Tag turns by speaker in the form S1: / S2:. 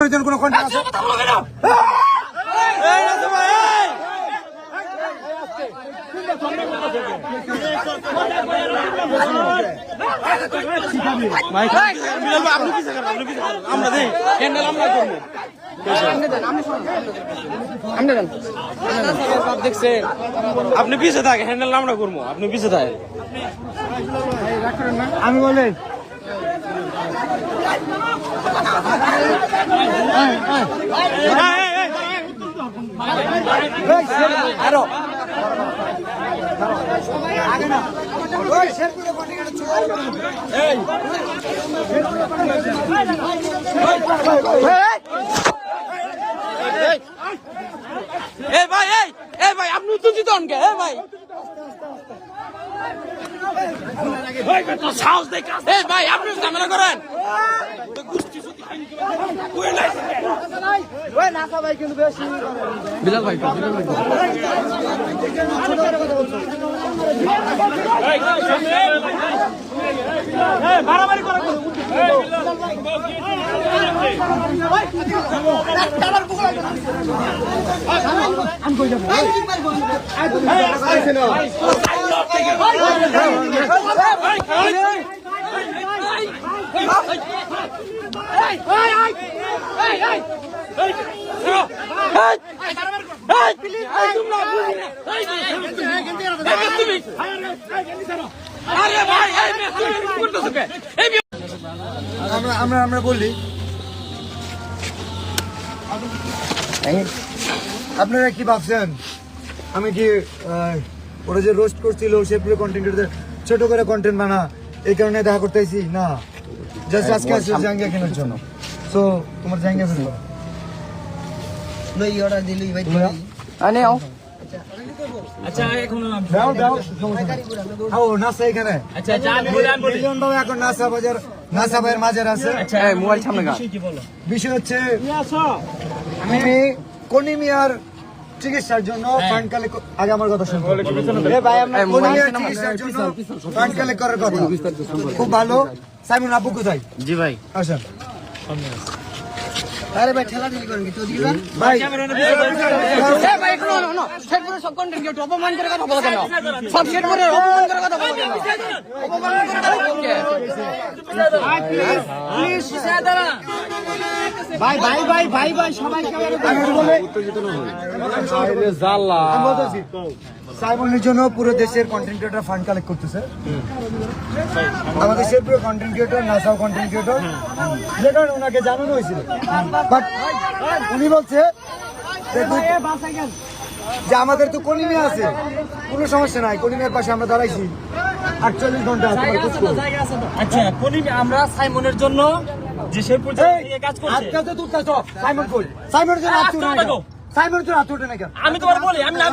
S1: শেরপুরের জন্য কোনো কন্টেন্ট আছে?
S2: আপনি পিছিয়ে থাকে হ্যান্ডেল আমরা করবো, আপনি পিছিয়ে থাকে।
S1: আমি বলেন
S2: ভাই আপনি উত্তেজিত হন কে? ভাই ভাই আপনি ঝামেলা করেন। বিলাল ভাই মারামারি করা
S1: আমরা বললি আপনারা কি ভাবছেন আমি কি ওরা যে রোস্ট করছিল শেরপুরে কন্টেন্ট ছোট করে কন্টেন্ট বানা এই কারণে দেখা করতে আইছি না, জাস্ট আজকে আসছে জাঙ্গিয়া কেনার জন্য। সো তোমার জাঙ্গিয়া ফেলবো এখন নাসা ভাইয়ের মাঝের আছে। বিষয় হচ্ছে আমি কনিমিয়ার চিকিৎসার জন্য ফান্ড কালেক্ট, আগে আমার কথা শুনুন। কনিমিয়ার চিকিৎসার জন্য ফান্ড কালেক্ট করার কথা খুব ভালো। সাইমন আব্বু কোথায়?
S2: জি ভাই
S1: আসেন।
S3: আরে ভাই ঠেলা ঠেলি করেন কি তো দিবেন
S1: ভাই
S3: ভাই শেরপুরে সব কন্টেন্ট কেউ অপমান করে কথা বলে কেন? সব শেরপুরে অপমান করে কথা বলে কেন? অপমান করে কথা বলকে প্লিজ দাঁড়া ভাই ভাই ভাই ভাই ভাই সবাই
S2: জাল্লা
S1: সাইমনের জন্য পুরো দেশের কন্টেন্ট ক্রিয়েটর ফান্ড কালেক্ট করতেছে। আমাদের শেরপুরে কন্টেন্ট ক্রিয়েটর, নাসাও কন্টেন্ট ক্রিয়েটর, যে কারণে ওনাকে জানানো হয়েছিল। বাট উনি বলছে যে আমাদের তো কলিমিয়া আছে, কোনো সমস্যা নাই, কলিমিয়ার পাশে আমরা দাঁড়াইছি 48 ঘন্টা।
S2: আচ্ছা আমরা সাইমনের জন্য যে শেরপুর কাজ করছে
S1: সাইমন কই? সাইমনের জন্য হাত উঠে না কেন?
S2: আমি তোমার বলি আমি না